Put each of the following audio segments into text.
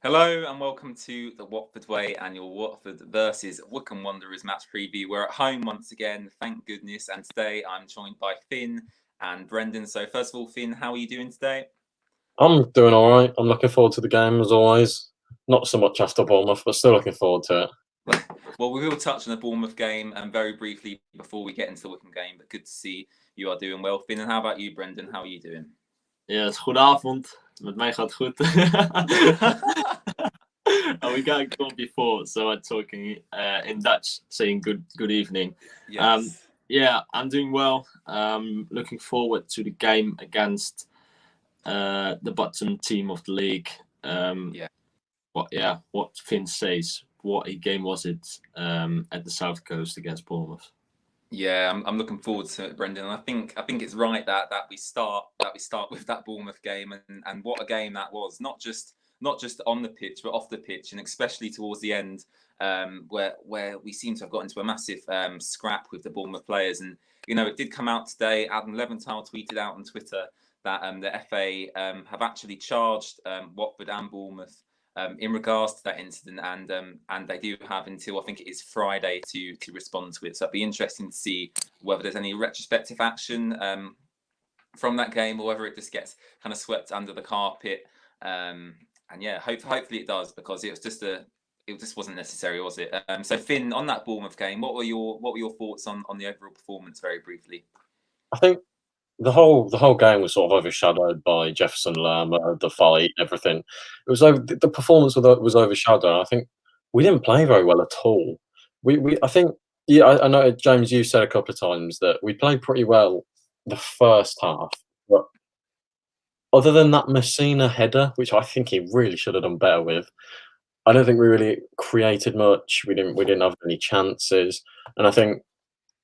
Hello and welcome to the Watford Way and your Watford versus Wycombe Wanderers match preview. We're at home once again, thank goodness, and today I'm joined by Finn and Brendan. So first of all, Finn, how are you doing today? I'm doing all right. I'm looking forward to the game as always. Not so much after Bournemouth, but still looking forward to it. Well, we will touch on the Bournemouth game very briefly before we get into the Wycombe game, but good to see you are doing well, Finn. And how about you, Brendan? How are you doing? Yes, goedenavond. Met mij gaat goed. We got a goal before, so I'm talking in Dutch, saying good evening. Yes. Yeah, I'm doing well. Looking forward to the game against the bottom team of the league. What Finn says. What a game was it at the South Coast against Bournemouth? Yeah, I'm looking forward to it, Brendan. I think it's right that we start with that Bournemouth game and what a game that was. Not just on the pitch, but off the pitch, and especially towards the end, where we seem to have got into a massive scrap with the Bournemouth players. And it did come out today. Adam Leventhal tweeted out on Twitter that the FA have actually charged Watford and Bournemouth in regards to that incident, and they do have until I think it is Friday to respond to it. So it'd be interesting to see whether there's any retrospective action from that game, or whether it just gets kind of swept under the carpet. And yeah, hopefully it does, because it just wasn't necessary, was it? So Finn, on that Bournemouth game, what were your thoughts on the overall performance, very briefly? I think the whole game was sort of overshadowed by Jefferson Lerma, the fight, everything. It was the performance was overshadowed. I think we didn't play very well at all. I think I know James, you said a couple of times that we played pretty well the first half, but other than that Messina header, which I think he really should have done better with, I don't think we really created much. We didn't have any chances, and I think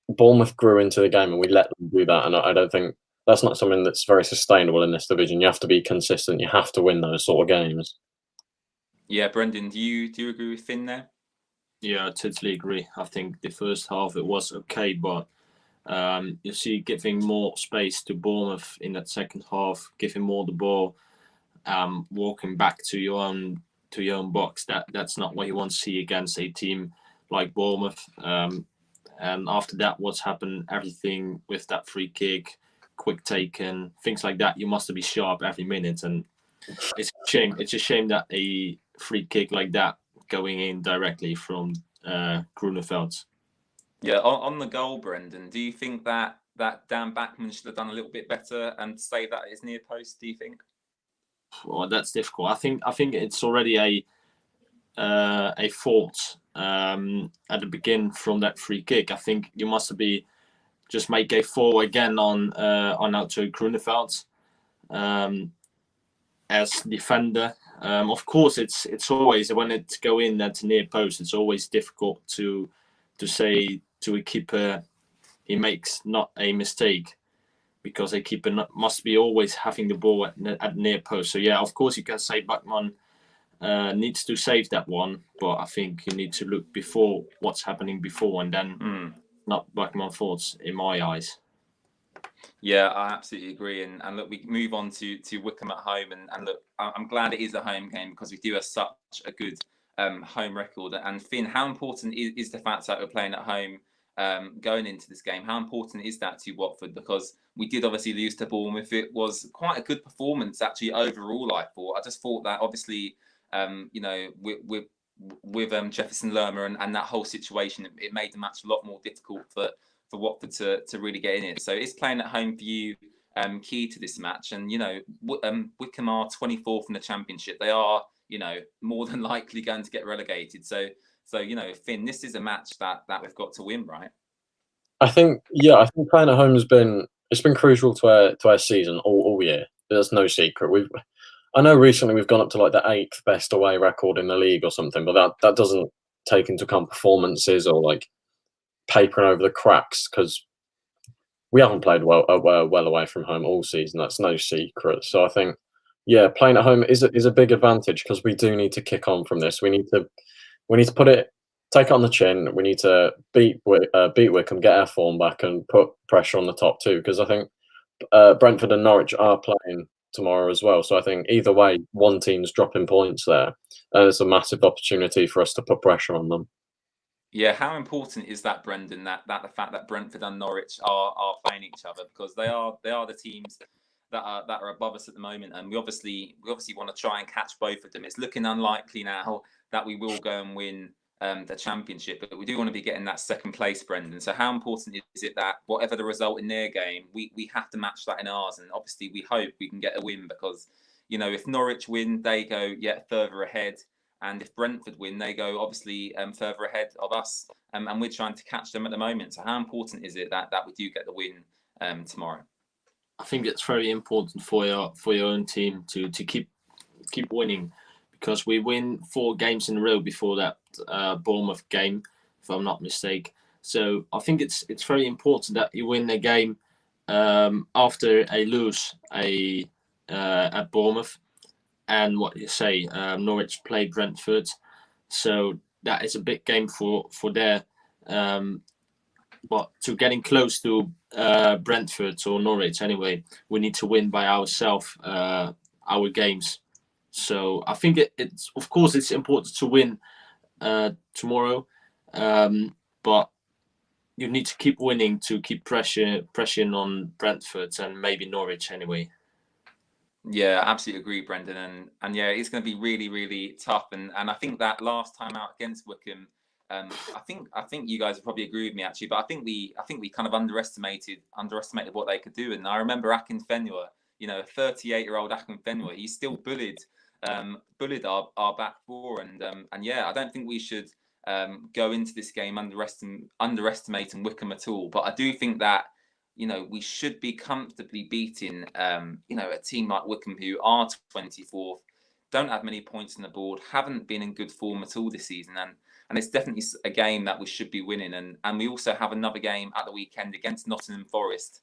Bournemouth grew into the game and we let them do that. And I don't think that's not something that's very sustainable in this division. You have to be consistent. You have to win those sort of games. Yeah, Brendan, do you agree with Finn there? Yeah, I totally agree. I think the first half it was okay, but you see, giving more space to Bournemouth in that second half, giving more the ball, walking back to your own box. That's not what you want to see against a team like Bournemouth. And after that, what's happened? Everything with that free kick, quick taken, things like that. You must be sharp every minute, and it's a shame. It's a shame that a free kick like that going in directly from Groeneveld. Yeah, on the goal, Brendan, do you think that Dan Bachmann should have done a little bit better and saved that at his near post? Do you think? Well, that's difficult. I think it's already a fault at the begin from that free kick. I think you must be just make a fall again on out to Groeneveld as defender. Of course, it's always when it go in at the near post. It's always difficult to say to a keeper he makes not a mistake, because a keeper must be always having the ball at near post. So yeah, of course you can say Bachmann needs to save that one, but I think you need to look before what's happening before, and then not Bachmann faults in my eyes. Yeah, I absolutely agree. And look, we move on to Wycombe at home, and look, I'm glad it is a home game because we do have such a good home record. And Finn, how important is the fact that we're playing at home going into this game? How important is that to Watford? Because we did obviously lose to Bournemouth. It was quite a good performance actually overall, I thought. I just thought that obviously, with Jefferson Lerma and that whole situation, it made the match a lot more difficult for Watford to really get in it. So is playing at home for you key to this match? And Wycombe are 24th in the Championship. They are more than likely going to get relegated. So Finn, this is a match that we've got to win, right? I think playing at home has been crucial to our season all year. There's no secret. I know recently we've gone up to like the 8th best away record in the league or something, but that doesn't take into account performances or like papering over the cracks, because we haven't played well away from home all season. That's no secret. So I think, yeah, playing at home is a big advantage, because we do need to kick on from this. We need to take it on the chin. We need to beat Wycombe, get our form back, and put pressure on the top two. Because I think Brentford and Norwich are playing tomorrow as well. So I think either way, one team's dropping points there, and it's a massive opportunity for us to put pressure on them. Yeah, how important is that, Brendan? That the fact that Brentford and Norwich are playing each other, because they are the teams that are above us at the moment, and we obviously want to try and catch both of them. It's looking unlikely now that we will go and win the championship, but we do want to be getting that second place, Brendan. So how important is it that whatever the result in their game, we have to match that in ours, and obviously we hope we can get a win, because if Norwich win, they go yet further ahead. And if Brentford win, they go obviously further ahead of us, and we're trying to catch them at the moment. So how important is it that we do get the win tomorrow? I think it's very important for your own team to keep winning, because we win 4 games in a row before that Bournemouth game, if I'm not mistaken. So I think it's very important that you win a game after a lose at Bournemouth. And what you say, Norwich play Brentford, so that is a big game for there. But to getting close to Brentford or Norwich anyway, we need to win by ourselves our games. So I think it's of course it's important to win tomorrow, but you need to keep winning to keep pressuring on Brentford and maybe Norwich anyway. Yeah, absolutely agree, Brendan, and yeah, it's going to be really, really tough. And I think that last time out against Wycombe, I think you guys would probably agree with me actually, but I think we kind of underestimated what they could do. And I remember Akinfenwa, 38-year-old Akinfenwa, he still bullied our back four, and yeah, I don't think we should go into this game underestimating Wycombe at all. But I do think that we should be comfortably beating, a team like Wycombe, who are 24th, don't have many points on the board, haven't been in good form at all this season, and it's definitely a game that we should be winning. And we also have another game at the weekend against Nottingham Forest,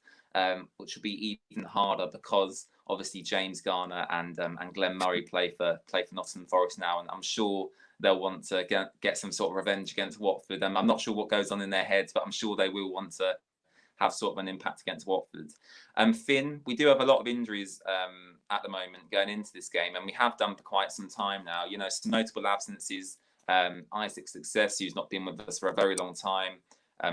which will be even harder, because obviously James Garner and Glenn Murray play for Nottingham Forest now, and I'm sure they'll want to get some sort of revenge against Watford. I'm not sure what goes on in their heads, but I'm sure they will want to have sort of an impact against Watford. Finn, we do have a lot of injuries at the moment going into this game, and we have done for quite some time now. Some notable absences. Isaac Success, who's not been with us for a very long time.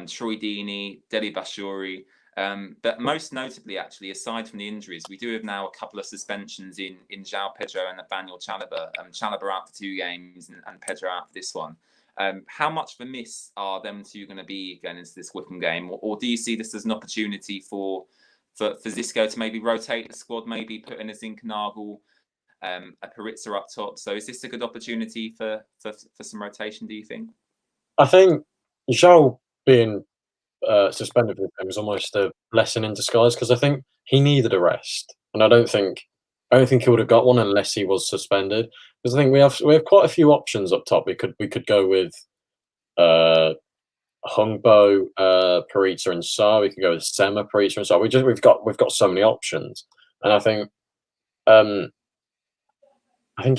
Troy Deeney, Deli Bashori. But most notably, actually, aside from the injuries, we do have now a couple of suspensions in João Pedro and Nathaniel Chalobah. Chalobah out for 2 games and Pedro out for this one. How much of a miss are them two going to be going into this Wycombe game, or do you see this as an opportunity for Xisco to maybe rotate the squad, maybe put in a Zinkernagel, a Peritza up top? So is this a good opportunity for some rotation, do you think? I think João being suspended for the game was almost a blessing in disguise, because I think he needed a rest, and I don't think he would have got one unless he was suspended. Because I think we have quite a few options up top. We could go with Hungbo, Peritza, and Sarr. We could go with Sema, Peritza, and Sarr. We've got so many options, and I think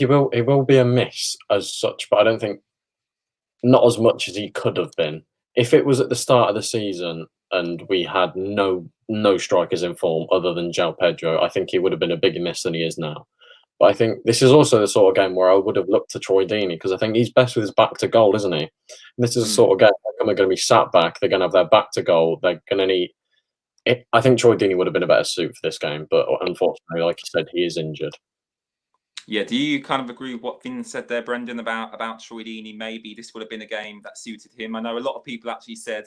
it will be a miss as such, but I don't think not as much as he could have been. If it was at the start of the season and we had no strikers in form other than João Pedro, I think he would have been a bigger miss than he is now. But I think this is also the sort of game where I would have looked to Troy Deeney, because I think he's best with his back to goal, isn't he? And this is a sort of game where they're going to be sat back. They're going to have their back to goal. They're going to need. I think Troy Deeney would have been a better suit for this game, but unfortunately, like you said, he is injured. Yeah, do you kind of agree with what Finn said there, Brendan, about Troy Deeney? Maybe this would have been a game that suited him. I know a lot of people actually said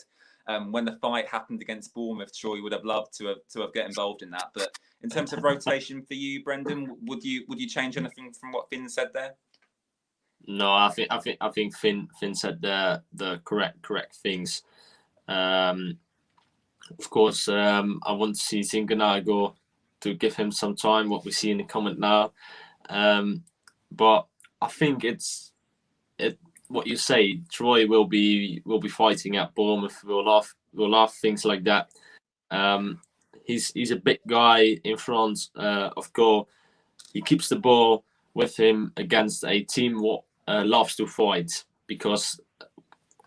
when the fight happened against Bournemouth, Troy would have loved to have get involved in that. But in terms of rotation for you, Brendan, would you change anything from what Finn said there? No, I think Finn said the correct things. Of course, I want to see Zinkernagel to give him some time. What we see in the comment now. But I think it's what you say. Troy will be fighting at Bournemouth. We'll laugh things like that. He's a big guy in front of goal. He keeps the ball with him against a team what loves to fight, because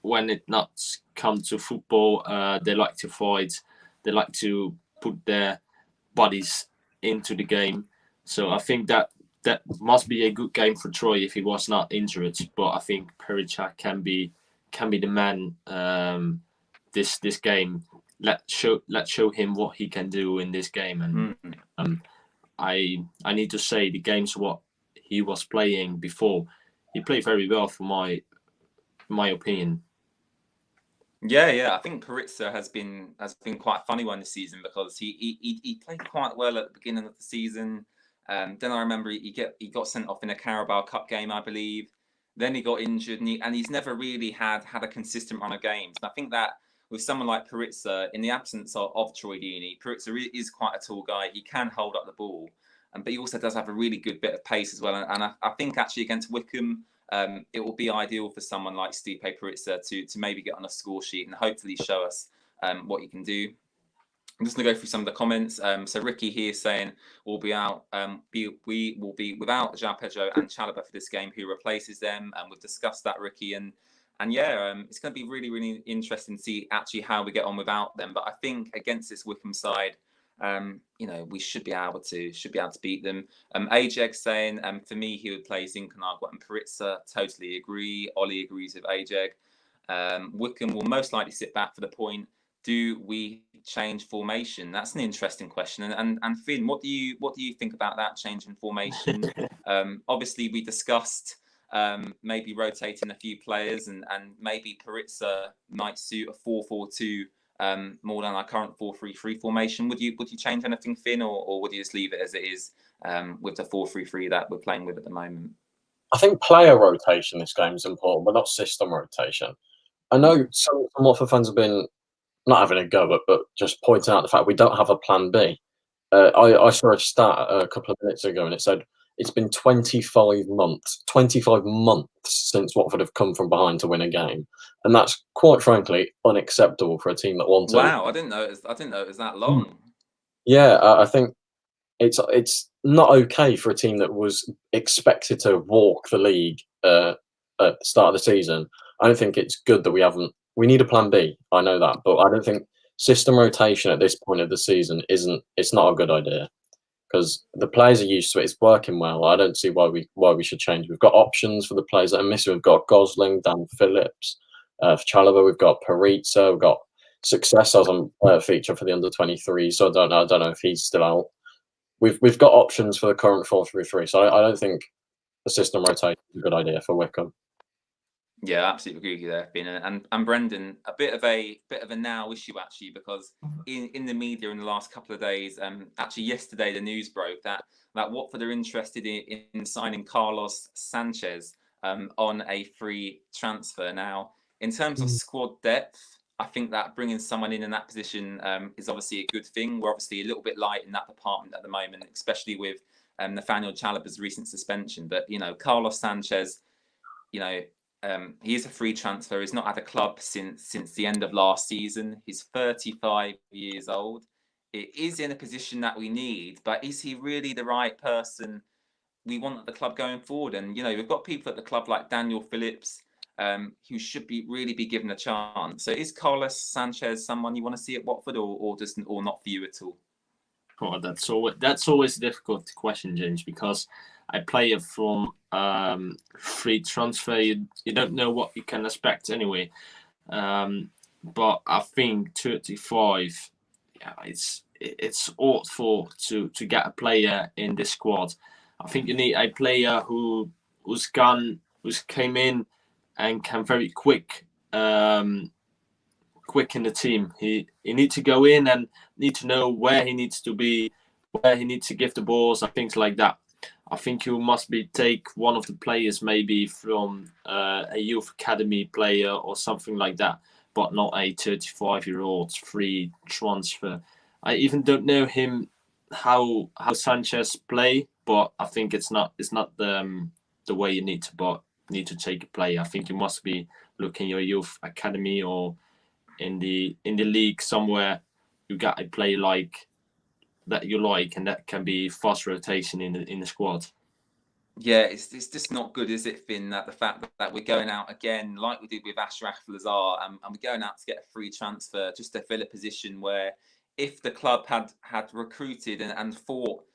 when it not come to football, they like to fight. They like to put their bodies into the game. So I think that must be a good game for Troy if he was not injured. But I think Perica can be the man this game. Let's show him what he can do in this game. And I need to say the games what he was playing before, he played very well for my opinion. Yeah. I think Perica has been quite a funny one this season because he played quite well at the beginning of the season. Then I remember he got sent off in a Carabao Cup game, I believe. Then he got injured, and he's never really had a consistent run of games. And I think that with someone like Perica, in the absence of Troy Deeney, Perica is quite a tall guy. He can hold up the ball, but he also does have a really good bit of pace as well. And I think actually against Wycombe, it will be ideal for someone like Stipe Perica to maybe get on a score sheet and hopefully show us what you can do. I'm just going to go through some of the comments. So Ricky here saying we'll be out. We will be without João Pedro and Chalobah for this game. Who replaces them? And we've discussed that, Ricky. And yeah, it's going to be really, really interesting to see actually how we get on without them. But I think against this Wycombe side, we should be able to beat them. Ajeg saying, for me, he would play Zinchenko and Perica. Totally agree. Ollie agrees with Ajeg. Wycombe will most likely sit back for the point. Do we change formation? That's an interesting question. And Finn, what do you think about that change in formation? Obviously, we discussed maybe rotating a few players, and maybe Perica might suit a 4-4-2 more than our current 4-3-3 formation. Would you change anything, Finn, or would you just leave it as it is with the 4-3-3 that we're playing with at the moment? I think player rotation this game is important, but not system rotation. I know some Watford fans have been not having a go, but just pointing out the fact we don't have a plan B. I saw a stat a couple of minutes ago, and it said it's been 25 months since Watford have come from behind to win a game, and that's quite frankly unacceptable for a team that wanted. Wow, I didn't know it was that long. Yeah, I think it's not okay for a team that was expected to walk the league at the start of the season. I don't think it's good that we haven't. We need a plan B. I know that, but I don't think system rotation at this point of the season it's not a good idea because the players are used to it. It's working well. I don't see why we should change. We've got options for the players that are missing. We've got Gosling, Dan Phillips, for Chalobah. We've got Perica. We've got Success as a feature for the under-23. So I don't know if he's still out. We've got options for the current 4-3-3. So I don't think the system rotation is a good idea for Wycombe. Yeah, absolutely agree with you there, Finn. And Brendan, a bit of a now issue actually, because in the media in the last couple of days, actually yesterday the news broke that Watford are interested in signing Carlos Sanchez on a free transfer. Now, in terms of squad depth, I think that bringing someone in that position is obviously a good thing. We're obviously a little bit light in that department at the moment, especially with Nathaniel Chalobah's recent suspension. But Carlos Sanchez, he is a free transfer. He's not had a club since the end of last season. He's 35 years old. It is in a position that we need, but is he really the right person we want at the club going forward? And we've got people at the club like Daniel Phillips, who should really be given a chance. So is Carlos Sanchez someone you want to see at Watford, or not for you at all? Oh, that's always a difficult question, James, because a player from free transfer, you don't know what you can expect anyway. But I think 35, it's awful to get a player in this squad. I think you need a player who's came in and can very quick in the team. He needs to go in and need to know where he needs to be, where he needs to give the balls and things like that. I think you must take one of the players maybe from a youth academy player or something like that, but not a 35-year-old free transfer. I even don't know him how Sanchez play, but I think it's not the way you need to take a player. I think you must be looking your youth academy or in the league somewhere. You got a player like that you like, and that can be fast rotation in the squad. Yeah, it's just not good, is it, Finn? That the fact that we're going out again, like we did with Ashraf Lazar, and we're going out to get a free transfer just to fill a position where, if the club had recruited and thought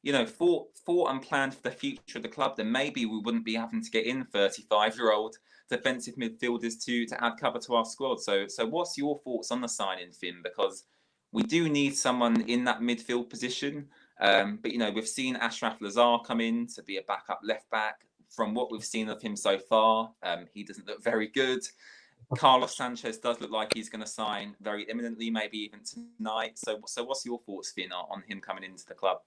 thought and planned for the future of the club, then maybe we wouldn't be having to get in 35-year-old defensive midfielders to add cover to our squad. So what's your thoughts on the signing, Finn? Because we do need someone in that midfield position. But we've seen Ashraf Lazar come in to be a backup left back. From what we've seen of him so far, he doesn't look very good. Carlos Sanchez does look like he's going to sign very imminently, maybe even tonight. So what's your thoughts, Finn, on him coming into the club?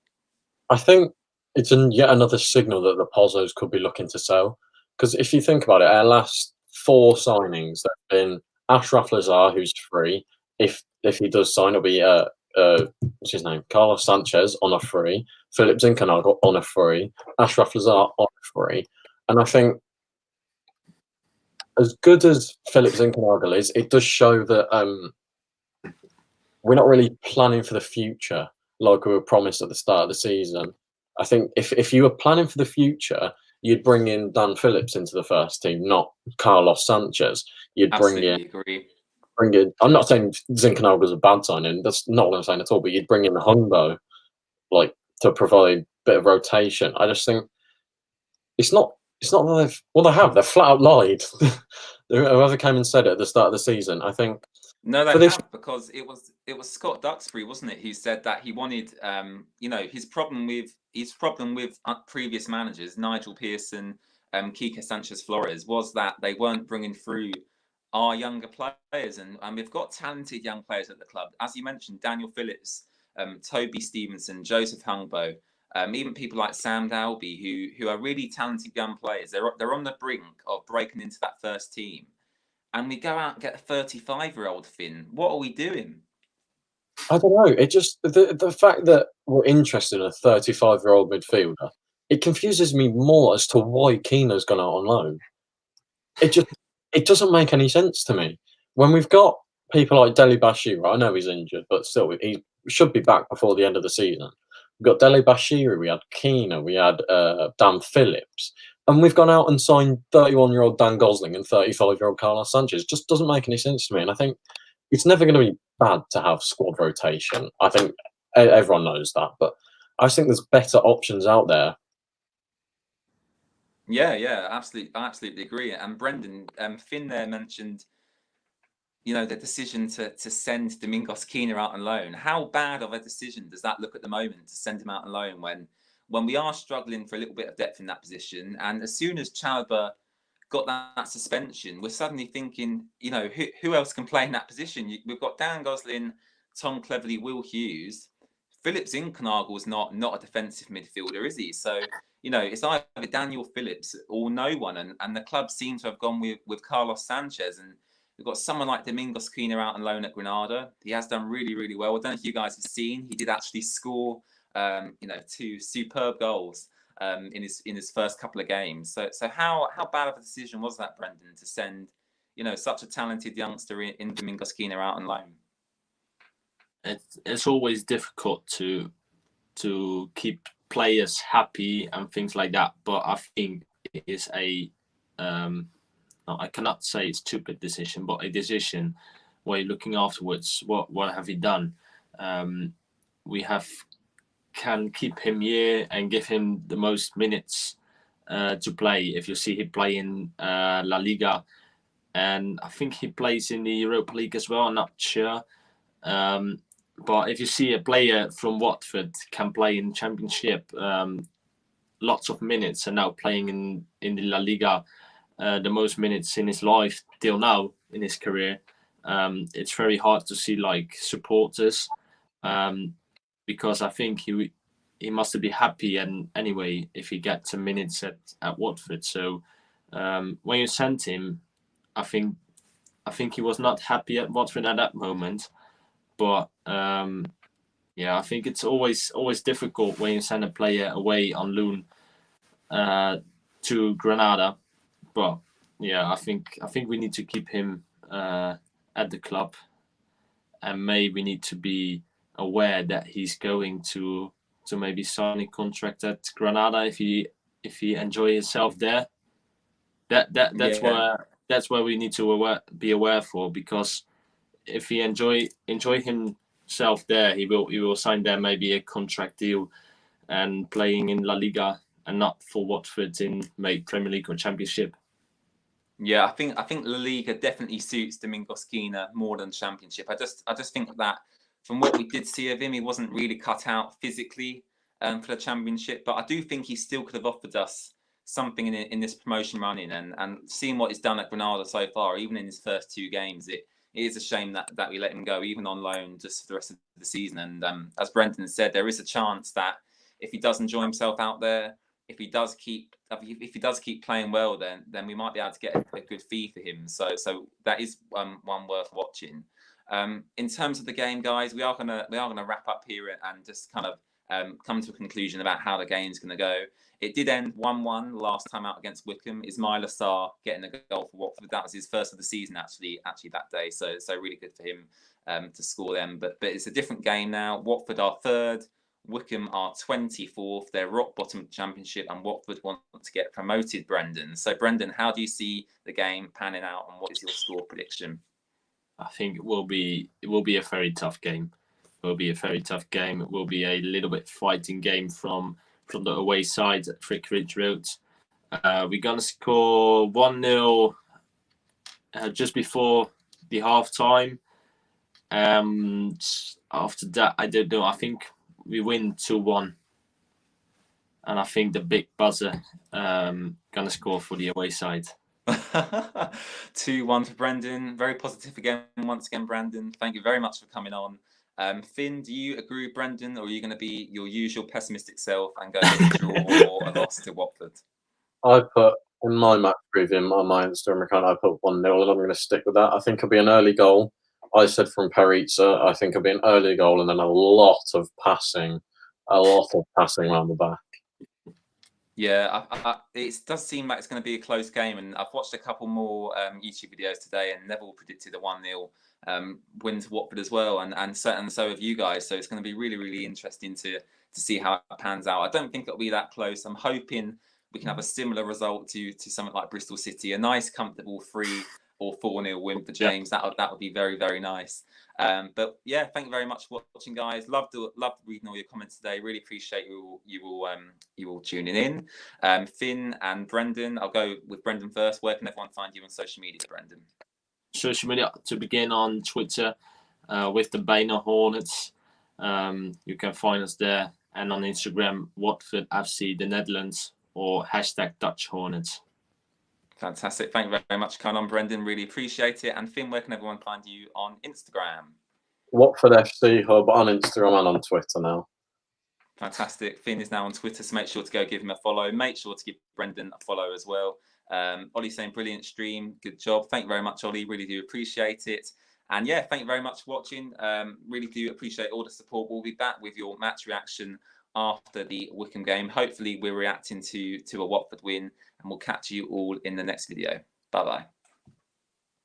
I think it's yet another signal that the Pozzos could be looking to sell. Because if you think about it, our last 4 signings, there have been Ashraf Lazar, who's free. If he does sign, it'll be what's his name? Carlos Sanchez on a free, Philip Zinchenko on a free, Ashraf Lazar on a free. And I think, as good as Philip Zinchenko is, it does show that we're not really planning for the future like we were promised at the start of the season. I think if you were planning for the future, you'd bring in Dan Phillips into the first team, not Carlos Sanchez. You'd Absolutely agree. bring in. I'm not saying Zinchenko was a bad signing. That's not what I'm saying at all. But you'd bring in Humbo, like, to provide a bit of rotation. I just think it's not that they have. They've flat out lied. Whoever came and said it at the start of the season, I think. No, they have, because it was Scott Duxbury, wasn't it, who said that he wanted, his problem with previous managers, Nigel Pearson, Quique Sanchez Flores, was that they weren't bringing through our younger players, and we've got talented young players at the club, as you mentioned, Daniel Phillips, Toby Stevenson, Joseph Hungbo, even people like Sam Dalby, who are really talented young players. They're on the brink of breaking into that first team. And we go out and get a 35-year-old, Finn. What are we doing? I don't know. It just the fact that we're interested in a 35-year-old midfielder, it confuses me more as to why Keena's gone out on loan. It doesn't make any sense to me. When we've got people like Deli Bashir, I know he's injured, but still he should be back before the end of the season. We've got Deli Bashir, we had Keena, we had Dan Phillips. And we've gone out and signed 31-year-old Dan Gosling and 35-year-old Carlos Sanchez. Just doesn't make any sense to me. And I think it's never going to be bad to have squad rotation. I think everyone knows that. But I think there's better options out there. Yeah, absolutely. I absolutely agree. And Brendan, Finn there mentioned, the decision to send Domingos Quina out on loan. How bad of a decision does that look at the moment, to send him out on loan when we are struggling for a little bit of depth in that position? And as soon as Chalobah got that suspension, we're suddenly thinking, who else can play in that position? We've got Dan Gosling, Tom Cleverley, Will Hughes. Philip Zinchenko is not a defensive midfielder, is he? So, it's either Daniel Phillips or no one. And the club seems to have gone with Carlos Sanchez. And we've got someone like Domingos Quina out on loan at Granada. He has done really, really well. I don't know if you guys have seen, he did actually score 2 superb goals in his first couple of games. So how bad of a decision was that, Brendan, to send such a talented youngster in Domingos Quina out on loan? It's always difficult to keep players happy and things like that, but I think it is I cannot say it's a stupid decision, but a decision where you're looking afterwards. What have you done? We can keep him here and give him the most minutes to play. If you see him play in La Liga, and I think he plays in the Europa League as well, I'm not sure. But if you see a player from Watford can play in Championship, lots of minutes, and now playing in the La Liga, the most minutes in his life till now in his career, it's very hard to see supporters, because I think he must be happy and anyway if he gets some minutes at Watford. So when you sent him, I think he was not happy at Watford at that moment. But I think it's always difficult when you send a player away on loan to Granada. But I think we need to keep him at the club, and maybe we need to be aware that he's going to maybe sign a contract at Granada if he enjoy himself there. That's where we need to be aware for, because if he enjoy himself there, he will sign there maybe a contract deal and playing in La Liga and not for Watford in maybe Premier League or Championship. Yeah, I think La Liga definitely suits Domingos Quina more than Championship. I just think that from what we did see of him, he wasn't really cut out physically for the Championship. But I do think he still could have offered us something in this promotion running. And seeing what he's done at Granada so far, even in his first 2 games, it is a shame that we let him go, even on loan, just for the rest of the season. And as Brendan said, there is a chance that if he does enjoy himself out there, if he does keep playing well, then we might be able to get a good fee for him. So that is one worth watching. In terms of the game, guys, we are gonna wrap up here and just kind of come to a conclusion about how the game's gonna go. It did end 1-1 last time out against Wycombe. Ismail Assar getting a goal for Watford. That was his first of the season actually that day. So really good for him to score them. But it's a different game now. Watford are 3rd. Wycombe are 24th. They're rock bottom of the Championship, and Watford want to get promoted, Brendan. So, Brendan, how do you see the game panning out, and what is your score prediction? I think it will be a very tough game. It will be a very tough game. It will be a little bit fighting game from the away side at Vicarage Road. We're gonna score 1-0 just before the half time. And after that, I don't know. I think we win 2-1. And I think the big buzzer gonna score for the away side. 2-1 for Brendan. Very positive again, once again, Brendan. Thank you very much for coming on. Finn, do you agree with Brendan, or are you going to be your usual pessimistic self and go with a draw or a loss to Watford? I put in my match preview on my Instagram account, I put 1-0, and I'm going to stick with that. I think it'll be an early goal. I said from Perizza, I think it'll be an early goal and then a lot of passing around the back. Yeah, it does seem like it's going to be a close game, and I've watched a couple more YouTube videos today, and Neville predicted a 1-0 win to Watford as well, and so have you guys. So it's going to be really, really interesting to see how it pans out. I don't think it'll be that close. I'm hoping we can have a similar result to something like Bristol City, a nice, comfortable 3 or 4-0 win for James. That would be very, very nice. But yeah, thank you very much for watching, guys. Loved reading all your comments today. Really appreciate you all tuning in. Finn and Brendan, I'll go with Brendan first. Where can everyone find you on social media, Brendan? Social media, to begin, on Twitter with the Bijna Hornets. You can find us there, and on Instagram, Watford FC the Netherlands, or #Dutch Hornets. Fantastic. Thank you very much for coming on, Brendan. Really appreciate it. And Finn, where can everyone find you on Instagram? Watford FC Hub on Instagram and on Twitter now. Fantastic. Finn is now on Twitter, so make sure to go give him a follow. Make sure to give Brendan a follow as well. Ollie saying brilliant stream. Good job. Thank you very much, Ollie. Really do appreciate it. And yeah, thank you very much for watching. Really do appreciate all the support. We'll be back with your match reaction after the Wycombe game. Hopefully we're reacting to a Watford win, and we'll catch you all in the next video. Bye-bye.